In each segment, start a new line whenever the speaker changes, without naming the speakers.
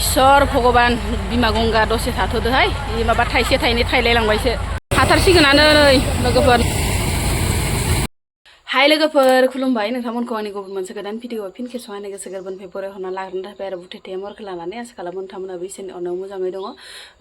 इसोर भगवान बिमा गंगा दसे थाथ'दोहाय माबा थाइसे थाइनै थाइलायलांबायसो हाथारसिगोनानो नै लोगोफोर हाय लोगोफोर खुलुमबाय नोंथांमोनखौ आंनि गुबुन मोनसे गोदान भिडिअ फिन खेबसेआव आंनि गोसो गोरबोनिफ्राय बरायहरना लाग्रोनो थाखाय आरो बुथेथे मरखौ लानानै आसा खालामो नोंथांमोनाबो इसोरनि अननायाव मोजाङै दङ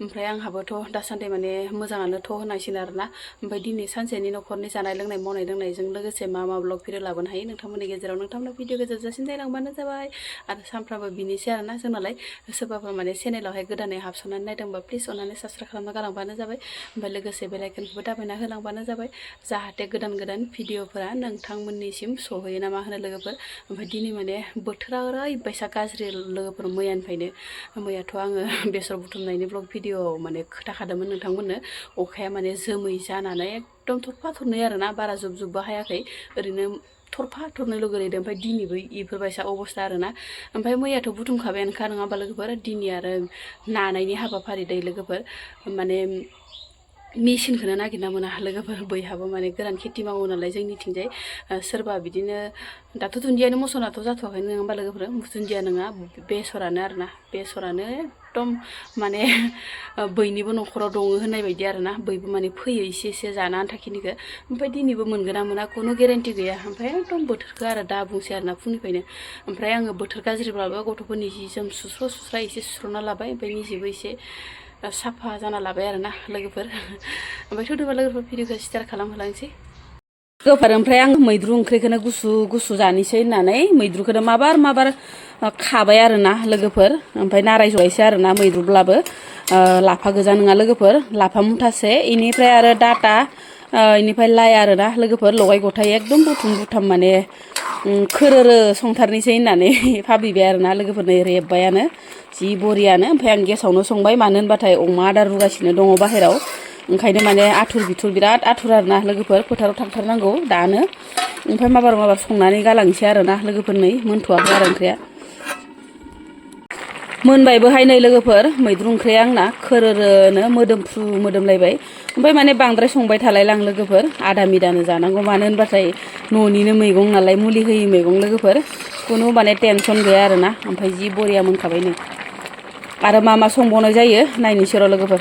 ओमफ्राय आंहाबोथ' दासान्दि माने मोजाङानोथ' होनांसिगोन आरोना ओमफ्राय दिनै सानसेनि न'खरनि जानाय लोंनाय मावनाय दांनायजों लोगोसे मा ब्लग भिडिअ लाबोनो हायो नोंथांमोननि गेजेराव नोंथांमोना भिडिअखौ जोबजासिम नायलांबानो जाबाय आरो सानफ्रामबो बिनिसै आरोना जोंनालाय सोरबाफोर माने चेनेलावहाय गोदानै हाबसननानै नायदोंबा प्लिज अननानै साबस्क्राइब खालामना गालांबानो जाबाय ओमफ्राय लोगोसे बेल आइकनखौबो दाबायना होलांबानो जाबाय जाहाथे गोदान गोदान भिडिअफोरा नोंथांमोननिसिम सहैयो ना मा होनो लोगोफोर ओमफ्राय दिनै माने बोथोरा ओरैबायसा गाज्रि लोगोफोर मैयानिफ्रायनो मैयाथ' आङो बेसर बुथुमनायनि ब्लग भिडिअ माने खोथाखादोंमोन नोंथांमोननो अखाया माने जोमै जानानै एकदम थरफा थरनै आरोना बारा जुब जुबबो हायाखै ओरैनो थरफा थरनैल' गोलैदों ओमफ्राय दिनैबो इफोरबायसा अबस्था आरोना ओमफ्राय मैयाथ' बुथुमखाबायानोखा नङा होमबा लोगोफोर दिनै आरो नानायनि हाबाफारि दै लोगोफोर माने मेचिनखौनो नागिरना मोना लोगोफोर बयहाबो माने गोरान खेथि मावो नालाय जोंनिथिंजाय सोरबा बिदिनो दाथ' दुन्दियानि मसनाथ' जाथ'वाखै नङा होमबा लोगोफोर दुन्दिया नङा बेसरानो आरोना बेसरानो एकदम माने बयनिबो न'खराव दङ होननाय बायदि आरोना बयबो माने फैयो एसे एसे जानो आन्थाखिनिखौ ओमफ्राय दिनैबो मोनगोन ना मोना खुनु गेरेन्टि गैया ओमफ्राय एकदम बोथोरखौ आरो दा बुंसै आरोना फुंनिफ्रायनो ओमफ्राय आङो बोथोर गाज्रिब्लाबो गथ'फोरनि जि जोम सुस्रा एसे सुस्र'ना लाबाय ओमफ्राय निजेबो एसे साफा जाना लाबाय आरोना लोगोफोर ओमफ्राय थ'दोबा लोगोफोर भिडिअखौ स्टार्ट खालामहोलांसै लोगोफोर ओमफ्राय आं मैद्रु ओंख्रिखौनो गुसु गुसु जानोसै होननानै मैद्रुखौनो माबार खाबाय आरोना लोगोफोर ओमफ्राय नाराय जगायसै आरोना मैद्रुब्लाबो लाफा गोजा नङा लोगोफोर लाफा मुथासे इनिफ्राय आरो डाटा इनिफ्राय लाइ आरोना लोगोफोर लगाय गथाय एकदम बुथुम माने खोरोरो संथारनोसै होननानै भाबिबाय आरोना लोगोफोर नै रेबबायानो जि बरियानो ओमफ्राय आं गेसावनो संबाय मानो होनबाथाय अमा आदार रुगासिनो दङ बाहेराव ओंखायनो माने आथुर बिथुर बिराद आथुर आरोना लोगोफोर फोथाराव थांथारनांगौ दानो ओमफ्राय माबार संनानै गालांसै आरोना लोगोफोर नै मोनथ'वाखै आरो ओंख्रिया मोनबायबोहाय नै लोगोफोर मैद्रु ओंख्रिया आंना खोरोरोनो मोदोमफ्रु मोदोमलायबाय ओमफ्राय माने बांद्राय संबाय थालायलां लोगोफोर आदा मिदानो जानांगौ मानो होनबाथाय न'निनो मैगं नालाय मुलि होयि मैगं लोगोफोर खुनु माने टेनसन गैया आरोना ओमफ्राय जि बरिया मोनखाबाय नै आरो मा संबावनाय जायो नायनोसै र'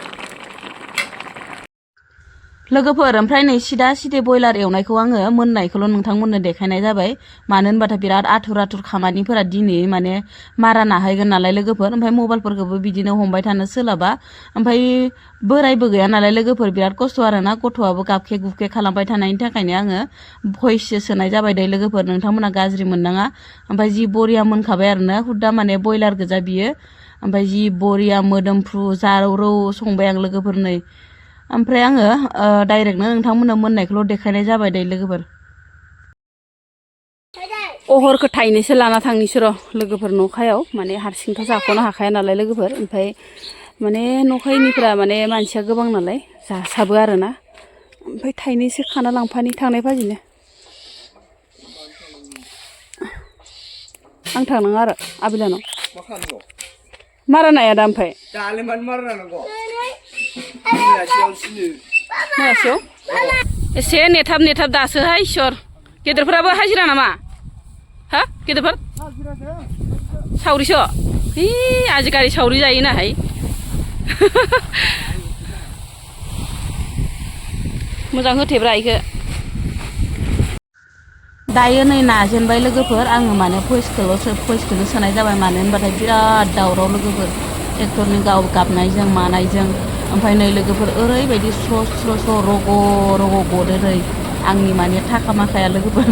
लोगोफोर ओमफ्राय नै सिदा बयलार एवनायखौ आङो मोननायखौल' नोंथांमोननो देखायनाय जाबाय मानो होनबाथाय बिराद आथुर खामानिफोरा दिनै माने मारा नाहैगोन नालाय लोगोफोर ओमफ्राय मबाइलफोरखौबो बिदिनो हमबाय थानो सोलाबा ओमफ्राय बोरायबो गैया नालाय लोगोफोर बिराद खस्थ' आरोना गथ'आबो गाबखे गुबखे खालामबाय थानायनि थाखायनो आङो भइससो सोनाय जाबाय दे लोगोफोर नोंथांमोना गाज्रि मोननाङा ओमफ्राय जि बरिया मोनखाबाय आरोना हुदा माने बयलार गोजा बियो ओमफ्राय जि बरिया मोदोमफ्रु जारौ संबाय आं लोगोफोर नै ओमफ्राय आङो डाइरेक्टनो नोंथांमोननो मोननायखौल' देखायनाय जाबाय दे लोगोफोर अहरखौ थाइनैसो लाना थांनोसै र' लोगोफोर न'खायाव माने हारसिंथ' जाख'नो हाखाया नालाय लोगोफोर ओमफ्राय माने न'खायनिफ्रा माने मानसिया गोबां नालाय जासाबो आरोना ओमफ्राय थाइनैसो खाना लांफानि थांनाय बाजिनो आं थांनाङा आरो आबिलानाव मारा नाया दा ओमफ्राय मोनासेयाव एसे नेथाब दासोहाय इसोर गेदेरफोराबो हाजिरा नामा हा गेदेरफोर सावरिसो आजिखालि सावरि जायोनाहाय मोजां होथेब्रा इखो दायो नै नाजेनबाय लोगोफोर आङो माने भइसखौनो सोनाय जाबाय मानो होनबाथाय बिराद दावराव लोगोफोर ट्रेक्टरनि गाबनायजों मानायजों ओमफ्राय नै लोगोफोर ओरैबायदि स्र' रग' गदो नै आंनि माने थाखा माखाया लोगोफोर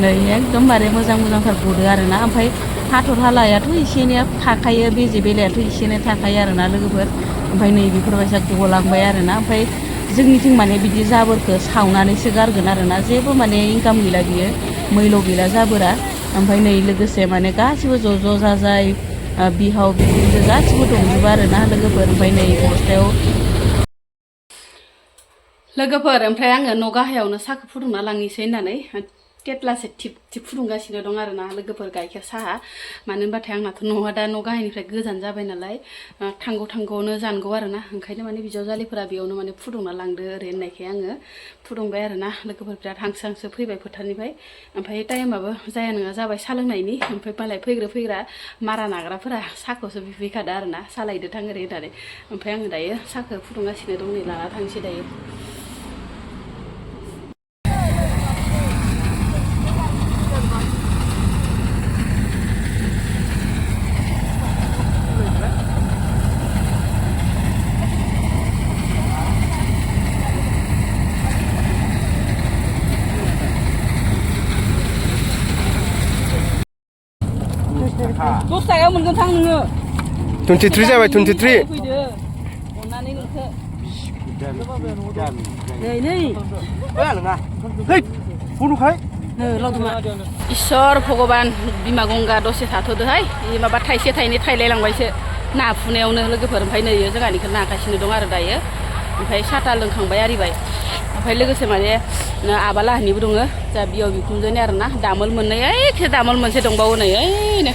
नै एकदमबारे मोजांथार गदो आरोना ओमफ्राय हाथर हालायाथ' एसे एनैया थाखायो बेजे बेलायाथ' एसे एनै थाखायो आरोना लोगोफोर ओमफ्राय नै बेफोरबायसा गलांबाय आरोना ओमफ्राय जोंनिथिं माने बिदि जाबोरखौ सावनानैसो गारगोन आरोना जेबो माने इनकाम गैला बियो मैल' गैला जाबोरा ओमफ्राय नै लोगोसे माने गासिबो ज' जाजाय बिहाव बिखुनजो गासिबो दंजोबो आरोना लोगोफोर ओमफ्राय नै बस्थायाव लोगोफोर ओमफ्राय आङो न' गाहायावनो साहाखौ फुदुंना लांनोसै होननानै केटलासे थिप थिप फुदुंगासिनो दं आरोना लोगोफोर गाइखेर साहा मानो होनबाथाय आंनाथ' न'आ दा न' गाहायनिफ्राय गोजान जाबाय नालाय थांगौ थांगौनो जानगौ आरोना ओंखायनो माने बिजावजालिफोरा बेयावनो माने फुदुंना लांदो ओरै होननायखाय आङो फुदुंबाय आरोना लोगोफोर बिराद हांसो हांसो फैबाय फोथारनिफ्राय ओमफ्राय टाइमाबो जाया नङा जाबाय साहा लोंनायनि ओमफ्राय मालाय फैग्रा मारा नाग्राफोरा साहाखौसो बिफैखादो आरोना साहा लायदो थां ओरै होननानै ओमफ्राय आङो दायो साहाखौ फुदुंगासिनो दं नै लाना थांसै दायो दस्रायाव मोनगोन थां नोङो
23 जाबाय 23
फैदो अननानै नोंखौ नै
है फुदुंखाय
लावदुमा इसोर भगबान बिमा गंगा दसे थाथ'दोहाय माबा थाइसे थाइनै थाइलायलांबायसो ना फुनायावनो लोगोफोर ओमफ्राय नै जोंहानिखौ नागासिनो दं आरो दायो ओमफ्राय साथा लोंखांबाय आरिबाय ओमफ्राय लोगोसे माने आबा लाहानिबो दङ जा बियाव बिखुनजोनि आरोना दामोल मोननै एखे दामोल मोनसे दंबावो नै ओइनो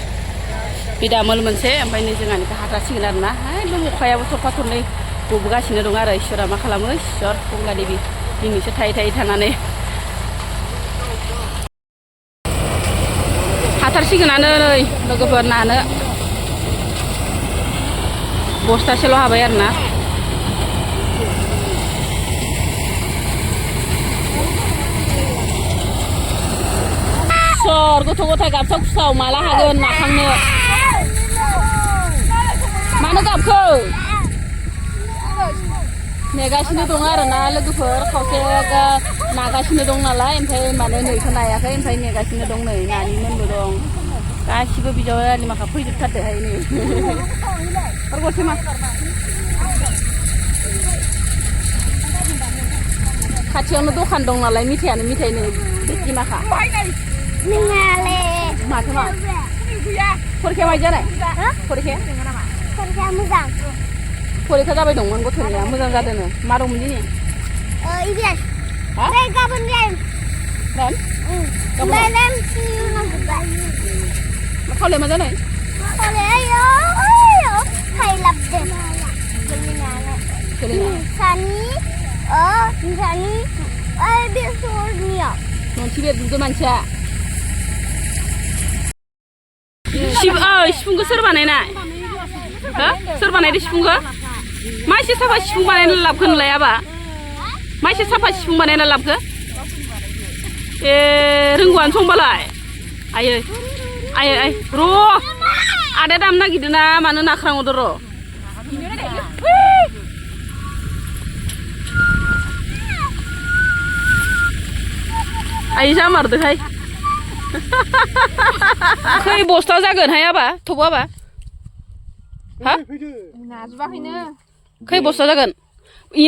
बे दामोल मोनसे ओमफ्राय नै जोंहानिखौ हाथारसिगोन आरोना एकदम अखायाबो थरफा थरनै गबोगासिनो दं आरो इसोरा मा खालामो इसोर गंगा देबि दिनैसो थायै थायै थानानै हाथारसिगोनानो नै लोगोफोर नानो बस्थासेल' हाबाय आरोना सर गथ' गथाय गाबसाव खुसाव माला हागोन नाखांनो मानो गाबखो नेगासिनो दं आरोना लोगोफोर खावसे नागासिनो दं नालाय ओमफ्राय माने नैखौ नायाखै ओमफ्राय नेगासिनो दं नै नानि मोनबो दं गासिबो बिजावजालि माखा फैजोबथारदोहाय नै गरसे मा खाथियावनो दखान दं नालाय मिथायानो मिथाय नै बेखि माखा माथो मा फरिखाया माइ जानाय फरिखाया
मोजां
फरिखा जाबाय दंमोन गथ'निया मोजां जादोंनो मा दंमोन दिनै
गाबोन
खावलाया मा जानाय मोनसे बेरजोबदो मानसिया सिफुंखौ सोर बानायनाय सोर बानायदो सिफुंखौ मा एसे साफा सिफुं बानायना लाबखो नोंलायाबा मा एसे साफा सिफुं बानायना लाबखो ए रोंगौआनो संबालाय आयै आयै आय र' आदाया दाम नागिरदों ना मानो नाख्रांहरदो र' आयै जामारदोहाय खै बस्ता जागोनहाय आबा थबाबा हा खै बस्ता जागोन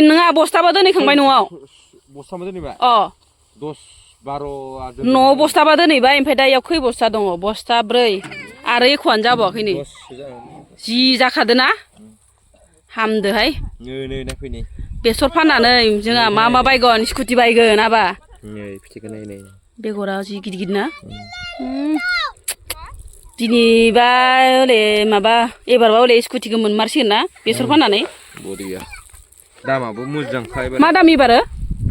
नोंहा बस्ताबा दोनहैखांबाय न'आव
बस्ताबा दोनहैबाय
अ
10-12
न'आव बस्ताबा दोनहैबाय ओमफ्राय दा इयाव खै बस्ता दङ बस्ता 4 आरो एख'आनो जाबावाखै नै जि जाखादोना हामदोहाय
नै फैनि
बेसर फाननानै जोंहा मा बायगोन स्कुटि बायगोन आबा
नै फिथिखौ नाय
बेगरा जि गिदिर ना दिनैबा हले माबा एबारबा हले स्कुटिखौ मोनमारसिगोन ना बेसर फाननानै
बरिया दामाबो मोजांखा एबार
मा दाम एबार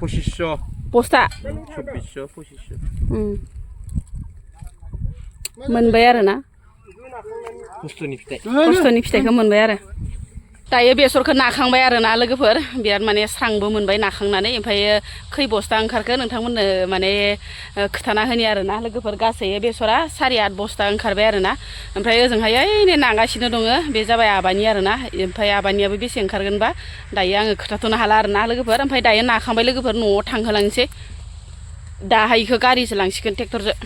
2500
बस्ता
2400
मोनबाय आरोना
खस्थ'नि
फिथाइखौ मोनबाय आरो दायो बेसरखौ नाखांबाय आरोना लोगोफोर बिराद माने स्रांबो मोनबाय नाखांनानै ओमफ्राय खै बस्ता ओंखारखो नोंथांमोननो माने खोथाना होनि आरोना लोगोफोर गासै बेसरा 7-8 बस्ता ओंखारबाय आरोना ओमफ्राय ओजोंहाय ओइनो नागासिनो दङ बे जाबाय आबानि आरोना ओमफ्राय आबानियाबो बेसे ओंखारगोनबा दायो आङो खोथाथ'नो हाला आरोना लोगोफोर ओमफ्राय दायो नाखांबाय लोगोफोर न'आव थांहोलांसै दाहाय इखौ गारिजों लांसिगोन ट्रेक्टरजों